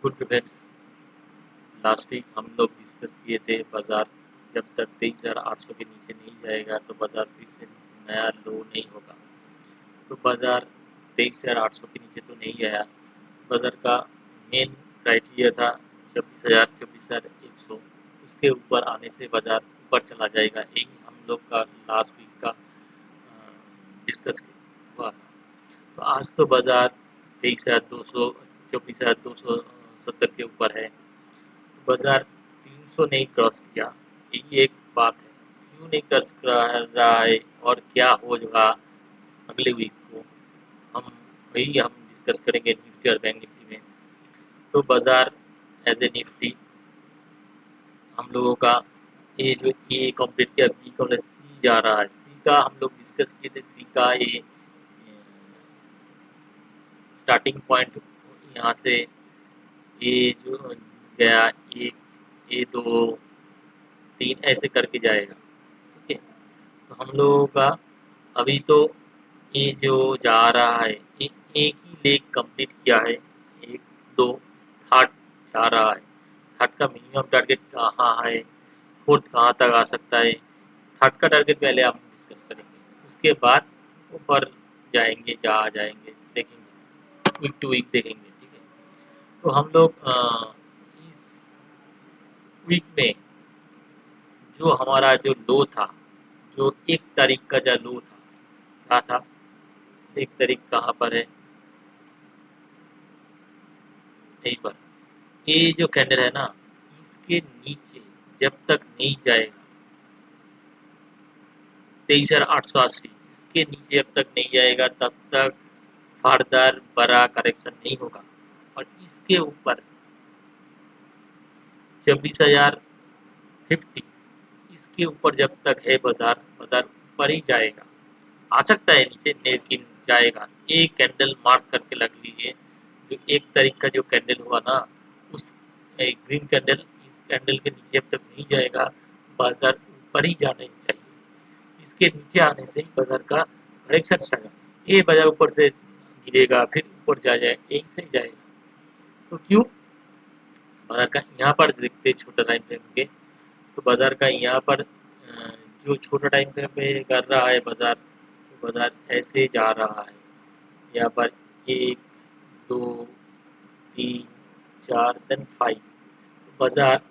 Good friends, last week हम लोग discuss किए थे बाजार जब तक 23,800 के नीचे नहीं जाएगा तो बाजार फिर से नया लो नहीं होगा। तो बाजार 23,800 के नीचे तो नहीं गया। बाजार का मेन क्राइटेरिया था 26,000 26,100, उसके ऊपर आने से बाजार ऊपर चला जाएगा। यही हम लोग का लास्ट वीक का डिस्कस हुआ था। तो आज तो बाजार 23,200 24,270 के ऊपर है। बाजार 300 नहीं क्रॉस किया, यही एक बात है। क्यों नहीं क्रॉस कर रहा है और क्या होगा अगले वीक को, हम डिस्कस करेंगे निफ्टी और बैंक निफ्टी में। तो बाजार एज ए निफ्टी हम लोगों का ये जो ए कंप्लीट किया, बी कंप्लीट, सी जा रहा है। सी का हम लोग डिस्कस किए थे। सी का ये स्टार्टिंग पॉइंट यहाँ से ये जो गया, एक ए दो तीन ऐसे करके जाएगा। ठीक है, तो हम लोगों का अभी तो ये जो जा रहा है, ये एक ही लेग कंप्लीट किया है। एक दो थर्ड जा रहा है। थर्ड का मिनिमम टारगेट कहाँ है, फोर्थ कहाँ तक आ सकता है, थर्ड का टारगेट पहले हम डिस्कस करेंगे। उसके बाद ऊपर जाएंगे, जहाँ जाएंगे देखेंगे, वीक टू वीक देखेंगे। ठीक है, तो हम लोग इस वीक में जो हमारा जो लो था, जो 1 तारीख का जो लो था, क्या था 1 तारीख कहाँ पर है, यहीं पर। ये जो कैंडल है ना, इसके नीचे जब तक नहीं जाएगा 23,880, इसके नीचे जब तक नहीं जाएगा तब तक फर्दर बड़ा करेक्शन नहीं होगा। और इसके ऊपर 26,050, इसके ऊपर जब तक है बाजार, बाजार ऊपर ही जाएगा। आ सकता है नीचे, लेकिन जाएगा। एक कैंडल मार्क करके लग लीजिए, जो 1 तारीख का जो कैंडल हुआ ना, उस ग्रीन कैंडल, इस कैंडल के नीचे जब तक नहीं जाएगा बाजार ऊपर ही जाने चाहिए। इसके नीचे आने से ही बाजार का करेक्शन आएगा। ये बाजार ऊपर से गिरेगा फिर ऊपर जा जाएगा, एक से ही जाएगा। तो क्यों बाजार का यहाँ पर देखते छोटा टाइम फ्रेम के, तो बाजार का यहाँ पर जो छोटा टाइम फ्रेम पे कर रहा है बाजार, तो बाजार ऐसे जा रहा है। यहाँ पर 1 2 3 4 देन 5, बाजार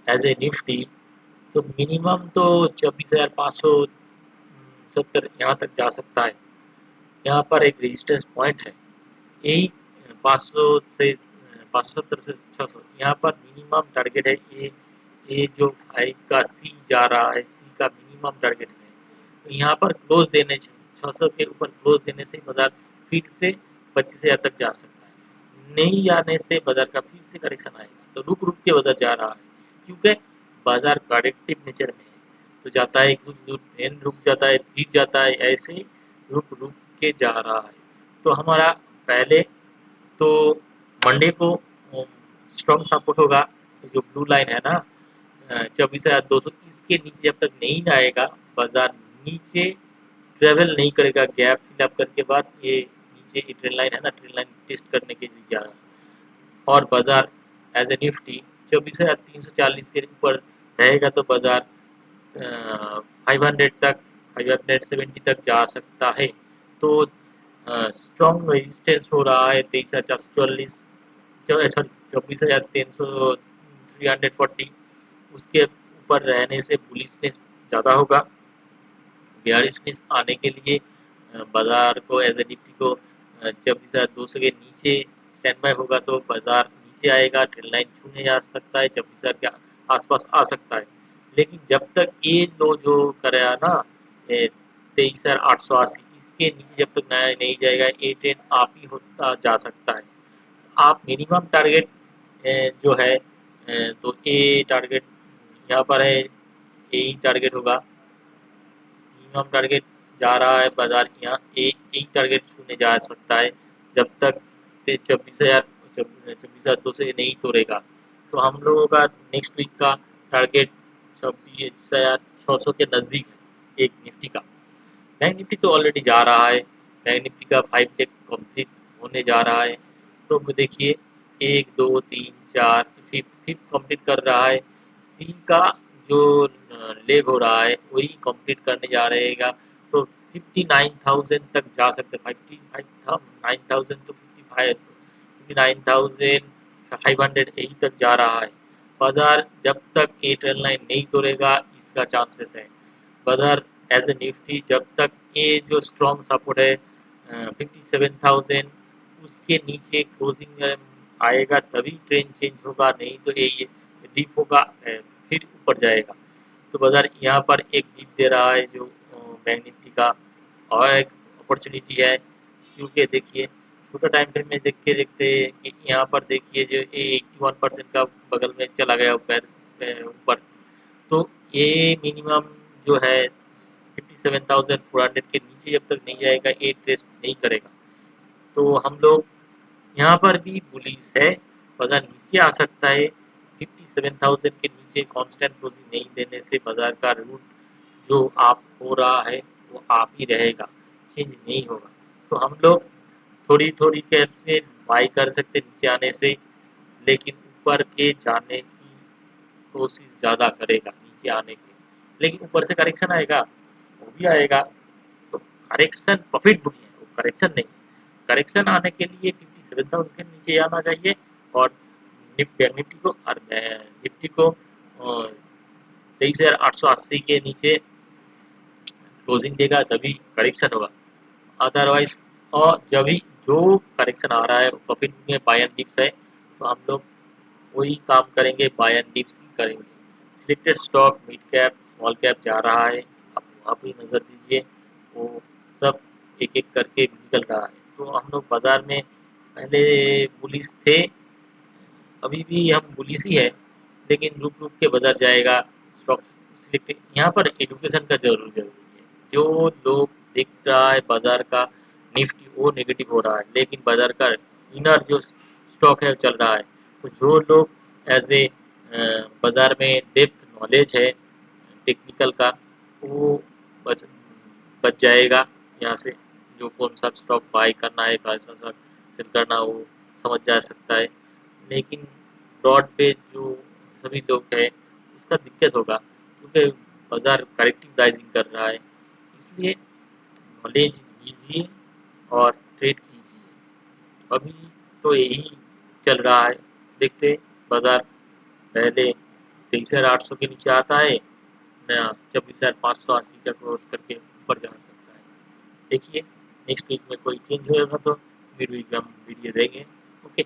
एज ए निफ्टी तो मिनिमम तो 24,570 यहाँ तक जा सकता है। यहाँ पर एक रेजिस्टेंस पॉइंट है, यही 500 से 570 से 600, यहाँ पर मिनिमम टारगेट है। ये जो 5 का सी जा रहा है, सी का मिनिमम टारगेट है। तो यहाँ पर क्लोज देने चाहिए, 600 के ऊपर क्लोज देने से बाजार फिर से 25,000 तक जा सकता है। नहीं जाने से बाजार का फिर से करेक्शन आएगा। तो रुक रुक के बाजार जा रहा है, क्योंकि बाजार प्रेडिक्टिव नेचर में है। तो जाता है कुछ दूर, फिर रुक जाता है, फिर जाता है, ऐसे रुक रुक के जा रहा है। तो हमारा पहले तो मंडे को स्ट्रॉन्ग सपोर्ट होगा। जो ब्लू लाइन है ना, 24,200, इसके नीचे जब तक नहीं आएगा बाजार नीचे ट्रेवल नहीं करेगा। गैप फिलअप करके बाद ये नीचे की ट्रेंड लाइन है ना, ट्रेंड लाइन टेस्ट करने के लिए जा रहा है। और बाजार एज ए निफ्टी 24,340 के ऊपर रहेगा तो बाजार 500 तक, 570 तक जा सकता है। तो स्ट्रॉन्ग रेजिस्टेंस हो रहा है 23,444, सॉरी 24,300, 340, उसके ऊपर रहने से बुलिशनेस ज़्यादा होगा। बेयरिशनेस आने के लिए बाजार को एज ए निफ्टी को 24,200 के नीचे स्टैंड बाय होगा तो बाजार नीचे आएगा, ट्रेंड लाइन छूने जा सकता है, 24,000 के आसपास आ सकता है। लेकिन जब तक ये लो जो कराया ना 23,880, इसके नीचे जब तक नया नहीं जाएगा, ये ट्रेंड आप ही होता जा सकता है। आप मिनिमम टारगेट जो है तो ए टारगेट यहाँ पर है, यही टारगेट होगा। मिनिमम टारगेट जा रहा है बाजार, यहाँ एक टारगेट छूने जा सकता है जब तक 24,200 से नहीं तोड़ेगा। तो हम लोगों का नेक्स्ट वीक का टारगेट 26,600 के नज़दीक है एक निफ्टी का। बैंक निफ्टी तो ऑलरेडी जा रहा है, बैंक निफ्टी का 5 डे कंप्लीट होने जा रहा है। तो देखिए 1 2 3 4 फिफ्थ कंप्लीट कर रहा है। सी का जो लेग हो रहा है वही कंप्लीट करने जा रहेगा, तो 59,000 तक जा सकते, 59,000 तो 59,500 यही तक जा रहा है। बाजार जब तक ये ट्रेंड लाइन नहीं तोड़ेगा इसका चांसेस है। बाजार एज ए निफ्टी जब तक ये जो स्ट्रॉन्ग सपोर्ट है 57,000 उसके नीचे क्लोजिंग आएगा तभी ट्रेंड चेंज होगा, नहीं तो ये डीप होगा फिर ऊपर जाएगा। तो बाजार यहाँ पर एक डीप दे रहा है जो बैंक निफ्टी का, और एक अपॉर्चुनिटी है, क्योंकि देखिए छोटा टाइम फ्रेम में देख के देखते हैं कि यहाँ पर देखिए जो ये 81% का बगल में चला गया ऊपर, तो ये मिनिमम जो है 57,400 के नीचे जब तक नहीं जाएगा ये टेस्ट नहीं करेगा। तो हम लोग यहाँ पर भी बुलिश है, बाजार नीचे आ सकता है। 57,000 के नीचे कांस्टेंट क्लोजिंग नहीं देने से बाजार का रूट जो आप हो रहा है वो आप ही रहेगा, चेंज नहीं होगा। तो हम लोग थोड़ी थोड़ी कैर से बाई कर सकते नीचे आने से, लेकिन ऊपर के जाने की कोशिश ज़्यादा करेगा नीचे आने की। लेकिन ऊपर से करेक्शन आएगा, वो भी आएगा, तो करेक्शन प्रॉफिट बुक है, वो करेक्शन नहीं। करेक्शन आने के लिए 57,000 के नीचे आना चाहिए, और निफ्टी को और निफ्टी को 23,880 के नीचे क्लोजिंग देगा तभी करेक्शन होगा, अदरवाइज। और जब भी जो करेक्शन आ रहा है प्रॉफिट में बाय एंड डिप्स है, तो हम लोग वही काम करेंगे, बाय एंड डिप्स ही करेंगे। Selected stock mid cap small cap जा रहा है, आप वहाँ भी नज़र दीजिए, वो सब एक एक करके निकल रहा है। तो हम लोग बाजार में पहले बुलिश थे, अभी भी हम बुलिश ही है, लेकिन रुक रुक के बाजार जाएगा। स्टॉक सिलेक्ट यहाँ पर एडुकेशन का जरूरी है। जो लोग दिख रहा है बाजार का निफ्टी वो नेगेटिव हो रहा है, लेकिन बाजार का इनर जो स्टॉक है चल रहा है। तो जो लोग एज ए बाजार में डेप्थ नॉलेज है टेक्निकल का, वो बच बच जाएगा यहाँ से। जो कौन सा स्टॉक बाय करना है कैसा सा सेल करना वो समझ जा सकता है। लेकिन ब्रॉड पे जो सभी लोग हैं उसका दिक्कत होगा, क्योंकि बाजार करेक्टिव प्राइसिंग कर रहा है। इसलिए नॉलेज लीजिए और ट्रेड कीजिए। अभी तो यही चल रहा है, देखते बाजार पहले 23,800 के नीचे आता है, नया 24,580 का क्रॉस करके ऊपर जा सकता है। देखिए नेक्स्ट वीक में कोई चेंज होगा तो फिर भी हम वीडियो देंगे। ओके।